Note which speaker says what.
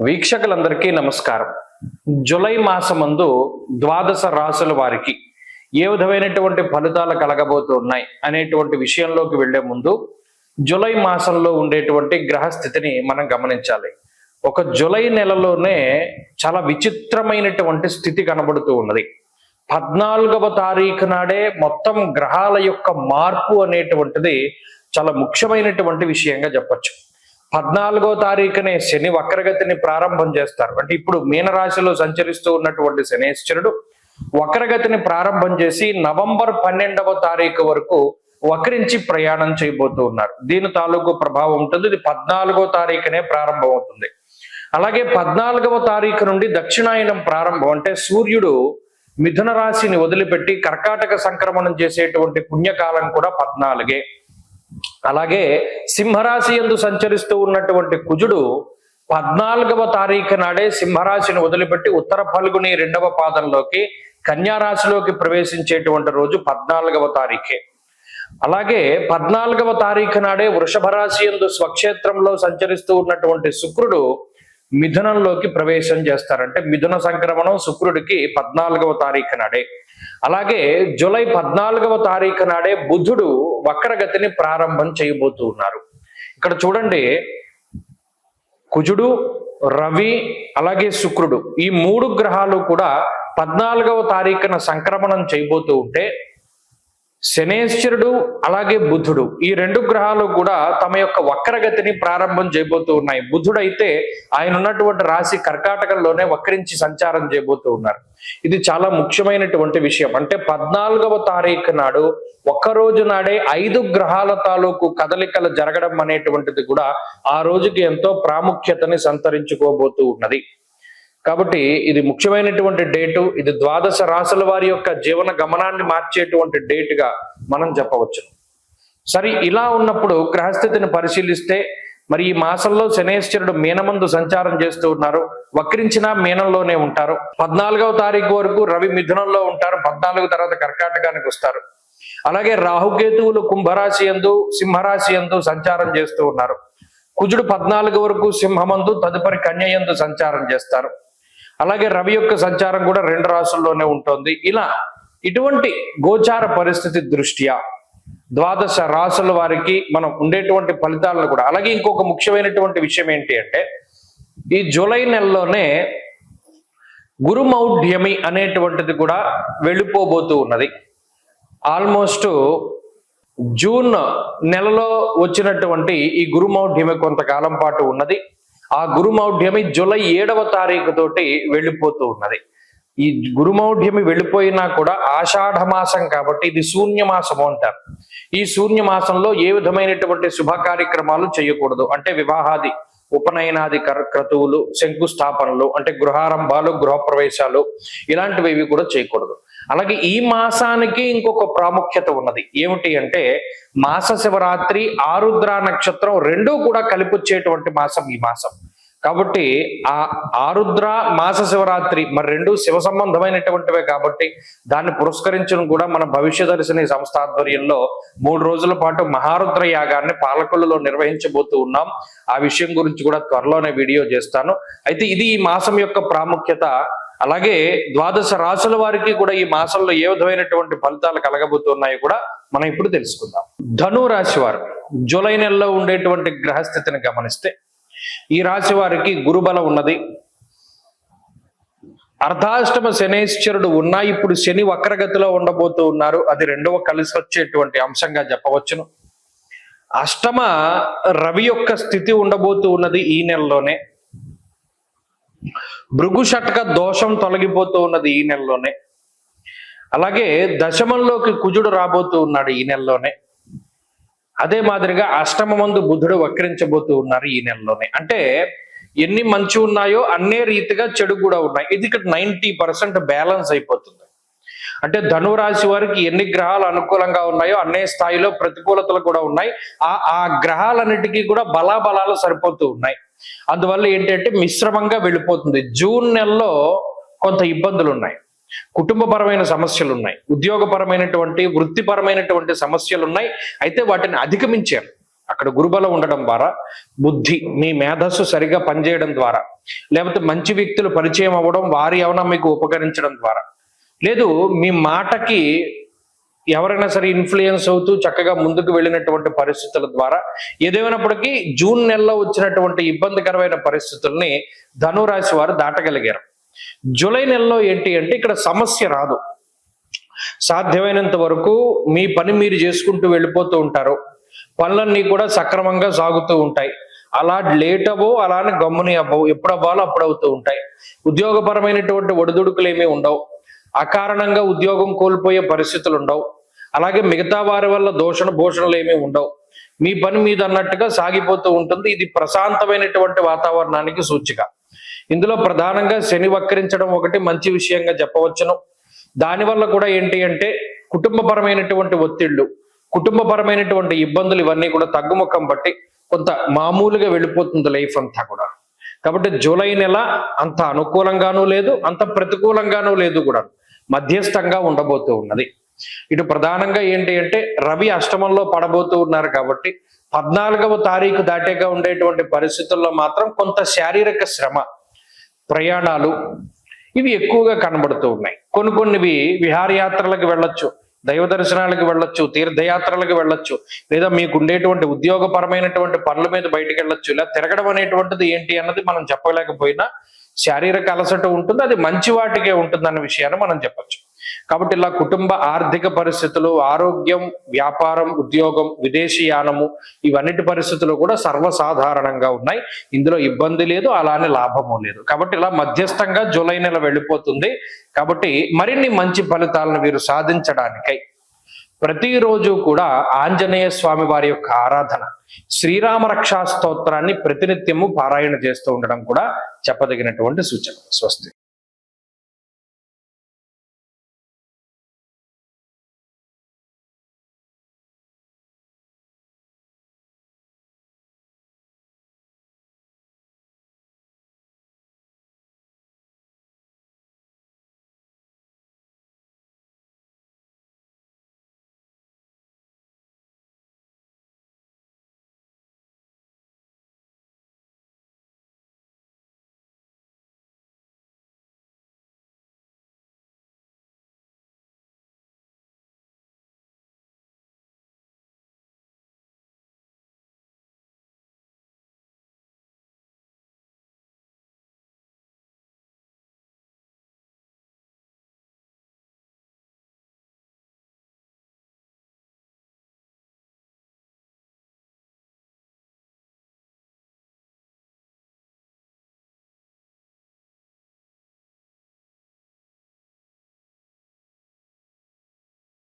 Speaker 1: వీక్షకులందరికీ నమస్కారం. జూలై మాసమందు ద్వాదశ రాశుల వారికి ఏ విధమైనటువంటి ఫలితాలు కలగబోతున్నాయి అనేటువంటి విషయంలోకి వెళ్లే ముందు జూలై మాసంలో ఉండేటువంటి గ్రహస్థితిని మనం గమనించాలి. ఒక జూలై నెలలోనే చాలా విచిత్రమైనటువంటి స్థితి కనబడుతూ ఉన్నది. 14వ తారీఖు నాడే మొత్తం గ్రహాల యొక్క మార్పు అనేటువంటిది చాలా ముఖ్యమైనటువంటి విషయంగా చెప్పచ్చు. 14వ తారీఖునే శని వక్రగతిని ప్రారంభం చేస్తారు. అంటే ఇప్పుడు మీనరాశిలో సంచరిస్తూ ఉన్నటువంటి శనేశ్వరుడు వక్రగతిని ప్రారంభం చేసి నవంబర్ 12వ తారీఖు వరకు వక్రించి ప్రయాణం చేయబోతూ ఉన్నారు. దీని తాలూకు ప్రభావం ఉంటుంది. ఇది 14వ తారీఖునే ప్రారంభం అవుతుంది. అలాగే 14వ తారీఖు నుండి దక్షిణాయనం ప్రారంభం. అంటే సూర్యుడు మిథున రాశిని వదిలిపెట్టి కర్కాటక సంక్రమణం చేసేటువంటి పుణ్యకాలం కూడా 14. అలాగే సింహరాశి యందు సంచరిస్తూ ఉన్నటువంటి కుజుడు 14వ తారీఖు నాడే సింహరాశిని వదిలిపెట్టి ఉత్తర ఫల్గుని 2వ పాదంలోకి కన్యారాశిలోకి ప్రవేశించేటువంటి రోజు 14వ తారీఖే. అలాగే 14వ తారీఖు నాడే వృషభ రాశి యందు స్వక్షేత్రంలో సంచరిస్తూ ఉన్నటువంటి శుక్రుడు మిథునంలోకి ప్రవేశం చేస్తారంటే మిథున సంక్రమణం శుక్రుడికి 14వ తారీఖు నాడే. అలాగే జూలై 14వ తారీఖు నాడే బుధుడు వక్రగతిని ప్రారంభం చేయబోతూ ఉన్నారు. ఇక్కడ చూడండి, కుజుడు, రవి అలాగే శుక్రుడు ఈ 3 గ్రహాలు కూడా 14వ తారీఖున సంక్రమణం చేయబోతూ ఉంటే శనేశ్వరుడు అలాగే బుధుడు ఈ 2 గ్రహాలు కూడా తమ యొక్క వక్రగతిని ప్రారంభం చేయబోతూ ఉన్నాయి. బుధుడు అయితే ఆయన ఉన్నటువంటి రాశి కర్కాటకంలోనే వక్రించి సంచారం చేయబోతూ ఉన్నారు. ఇది చాలా ముఖ్యమైనటువంటి విషయం. అంటే 14వ తారీఖు నాడు ఒక్కరోజు నాడే 5 గ్రహాల తాలూకు కదలికలు జరగడం అనేటువంటిది కూడా ఆ రోజుకి ఎంతో ప్రాముఖ్యతని సంతరించుకోబోతూ ఉన్నది. కాబట్టి ఇది ముఖ్యమైనటువంటి డేటు. ఇది ద్వాదశ రాశుల వారి యొక్క జీవన గమనాన్ని మార్చేటువంటి డేటుగా మనం చెప్పవచ్చు. సరే, ఇలా ఉన్నప్పుడు గ్రహస్థితిని పరిశీలిస్తే మరి ఈ మాసంలో శనేశ్వరుడు మీనమందు సంచారం చేస్తూ ఉన్నారు. వక్రించిన మీనంలోనే ఉంటారు. 14వ తారీఖు వరకు రవి మిథునంలో ఉంటారు. 14 తర్వాత కర్కాటకానికి వస్తారు. అలాగే రాహుకేతువులు కుంభరాశి యందు సింహరాశి యందు సంచారం చేస్తూ ఉన్నారు. కుజుడు 14 వరకు సింహమందు తదుపరి కన్య యందు సంచారం చేస్తారు. అలాగే రవి యొక్క సంచారం కూడా 2 రాశుల్లోనే ఉంటుంది. ఇలా ఇటువంటి గోచార పరిస్థితి దృష్ట్యా ద్వాదశ రాశుల వారికి మనం ఉండేటువంటి ఫలితాలను కూడా అలాగే ఇంకొక ముఖ్యమైనటువంటి విషయం ఏంటి అంటే ఈ జూలై నెలలోనే గురుమౌఢ్యమి అనేటువంటిది కూడా వెళ్ళిపోబోతూ ఉన్నది. ఆల్మోస్ట్ జూన్ నెలలో వచ్చినటువంటి ఈ గురుమౌఢ్యమి కొంతకాలం పాటు ఉన్నది. ఆ గురుమౌఢ్యమి జూలై 7వ తారీఖు తోటి వెళ్ళిపోతూ ఉన్నది. ఈ గురుమౌఢ్యమి వెళ్ళిపోయినా కూడా ఆషాఢ మాసం కాబట్టి ఇది శూన్యమాసము అంటారు. ఈ శూన్యమాసంలో ఏ విధమైనటువంటి శుభ కార్యక్రమాలు చేయకూడదు. అంటే వివాహాది ఉపనయనాది క్రతువులు, శంకుస్థాపనలు అంటే గృహారంభాలు, గృహప్రవేశాలు ఇలాంటివి కూడా చేయకూడదు. అలాగే ఈ మాసానికి ఇంకొక ప్రాముఖ్యత ఉన్నది. ఏమిటి అంటే మాస శివరాత్రి, ఆరుద్ర నక్షత్రం 2 కూడా కలిపి వచ్చేటువంటి మాసం ఈ మాసం. కాబట్టి ఆ ఆరుద్ర మాస శివరాత్రి మరి 2 శివ సంబంధమైనటువంటివే కాబట్టి దాన్ని పురస్కరించడం కూడా మన భవిష్యదర్శిని సంస్థ ఆధ్వర్యంలో 3 రోజుల పాటు మహారుద్ర యాగాన్ని పాలకొల్లులో నిర్వహించబోతూ ఉన్నాం. ఆ విషయం గురించి కూడా త్వరలోనే వీడియో చేస్తాను. అయితే ఇది ఈ మాసం యొక్క ప్రాముఖ్యత. అలాగే ద్వాదశ రాశుల వారికి కూడా ఈ మాసంలో ఏ విధమైనటువంటి ఫలితాలు కలగబోతున్నాయో కూడా మనం ఇప్పుడు తెలుసుకుందాం. ధను రాశి వారు జూలై నెలలో ఉండేటువంటి గ్రహస్థితిని గమనిస్తే ఈ రాశి వారికి గురుబలం ఉన్నది. అర్ధాష్టమ శనేశ్వరుడు ఉన్నా ఇప్పుడు శని వక్రగతిలో ఉండబోతూ ఉన్నారు. అది 2వ కలిసి వచ్చేటువంటి అంశంగా చెప్పవచ్చును. అష్టమ రవి యొక్క స్థితి ఉండబోతూ ఉన్నది ఈ నెలలోనే. భృగు షట్క దోషం తొలగిపోతూ ఉన్నది ఈ నెలలోనే. అలాగే దశమంలోకి కుజుడు రాబోతూ ఉన్నాడు ఈ నెలలోనే. అదే మాదిరిగా అష్టమందు బుధుడు వక్రించబోతూ ఉన్నారు ఈ నెలలోనే. అంటే ఎన్ని మంచి ఉన్నాయో అన్నే రీతిగా చెడు కూడా ఉన్నాయి. ఇది ఇక్కడ 90% బ్యాలెన్స్ అయిపోతుంది. అంటే ధనురాశి వారికి ఎన్ని గ్రహాలు అనుకూలంగా ఉన్నాయో అన్నే స్థాయిలో ప్రతికూలతలు కూడా ఉన్నాయి. ఆ గ్రహాలన్నిటికీ కూడా బలాబలాలు సరిపోతూ ఉన్నాయి. అందువల్ల ఏంటంటే మిశ్రమంగా వెళ్ళిపోతుంది. జూన్ నెలలో కొంత ఇబ్బందులు ఉన్నాయి. కుటుంబపరమైన సమస్యలు ఉన్నాయి, ఉద్యోగపరమైనటువంటి వృత్తిపరమైనటువంటి సమస్యలు ఉన్నాయి. అయితే వాటిని అధిగమించారు. అక్కడ గురుబలం ఉండడం ద్వారా, బుద్ధి మీ మేధస్సు సరిగా పనిచేయడం ద్వారా, లేకపోతే మంచి వ్యక్తులు పరిచయం అవ్వడం, వారి ఏమైనా మీకు ఉపకరించడం ద్వారా, లేదు మీ మాటకి ఎవరైనా సరే ఇన్ఫ్లుయెన్స్ అవుతూ చక్కగా ముందుకు వెళ్ళినటువంటి పరిస్థితుల ద్వారా, ఏదేమైనప్పటికీ జూన్ నెలలో వచ్చినటువంటి ఇబ్బందికరమైన పరిస్థితుల్ని ధనురాశి వారు దాటగలిగారు. జూలై నెలలో ఏంటి అంటే ఇక్కడ సమస్య రాదు. సాధ్యమైనంత వరకు మీ పని మీరు చేసుకుంటూ వెళ్ళిపోతూ ఉంటారు. పనులన్నీ కూడా సక్రమంగా సాగుతూ ఉంటాయి. అలా లేట్ అవ్వవు, అలానే గమ్ముని అవ్వవు, ఎప్పుడు అవ్వాలో అప్పుడు అవుతూ ఉంటాయి. ఉద్యోగపరమైనటువంటి ఒడిదుడుకులు ఏమీ ఉండవు. అకారణంగా ఉద్యోగం కోల్పోయే పరిస్థితులు ఉండవు. అలాగే మిగతా వారి వల్ల దోషణ భూషణలు ఏమీ ఉండవు. మీ పని మీద అన్నట్టుగా సాగిపోతూ ఉంటుంది. ఇది ప్రశాంతమైనటువంటి వాతావరణానికి సూచిక. ఇందులో ప్రధానంగా శని వక్రించడం ఒకటి మంచి విషయంగా చెప్పవచ్చును. దానివల్ల కూడా ఏంటి అంటే కుటుంబపరమైనటువంటి ఒత్తిళ్లు, కుటుంబపరమైనటువంటి ఇబ్బందులు ఇవన్నీ కూడా తగ్గుముఖం బట్టి కొంత మామూలుగా వెళ్ళిపోతుంది లైఫ్ అంతా కూడా. కాబట్టి జూలై నెల అంత అనుకూలంగానూ లేదు, అంత ప్రతికూలంగానూ లేదు, కూడా మధ్యస్థంగా ఉండబోతూ ఉన్నది. ఇటు ప్రధానంగా ఏంటి అంటే రవి అష్టమంలో పడబోతూ ఉన్నారు కాబట్టి 14వ తారీఖు దాటేగా ఉండేటువంటి పరిస్థితుల్లో మాత్రం కొంత శారీరక శ్రమ, ప్రయాణాలు ఇవి ఎక్కువగా కనబడుతూ ఉన్నాయి. కొన్నివి విహారయాత్రలకు వెళ్ళొచ్చు, దైవ దర్శనాలకు వెళ్ళొచ్చు, తీర్థయాత్రలకు వెళ్ళొచ్చు, లేదా మీకు ఉండేటువంటి ఉద్యోగపరమైనటువంటి పనుల మీద బయటకు వెళ్ళొచ్చు. ఇలా తిరగడం అనేటువంటిది ఏంటి అన్నది మనం చెప్పలేకపోయినా శారీరక అలసట ఉంటుంది, అది మంచి వాటికే ఉంటుందన్న విషయాన్ని మనం చెప్పొచ్చు. కాబట్టి ఇలా కుటుంబ ఆర్థిక పరిస్థితులు, ఆరోగ్యం, వ్యాపారం, ఉద్యోగం, విదేశీయానము ఇవన్నిటి పరిస్థితులు కూడా సర్వసాధారణంగా ఉన్నాయి. ఇందులో ఇబ్బంది లేదు, అలానే లాభము లేదు. కాబట్టి ఇలా మధ్యస్థంగా జూలై నెల వెళ్ళిపోతుంది. కాబట్టి మరిన్ని మంచి ఫలితాలను వీరు సాధించడానికై ప్రతిరోజు కూడా ఆంజనేయ స్వామి వారి యొక్క ఆరాధన, శ్రీరామ రక్షా స్తోత్రాన్ని ప్రతినిత్యము పారాయణ చేస్తూ ఉండడం కూడా చెప్పదగినటువంటి సూచన. స్వస్తి.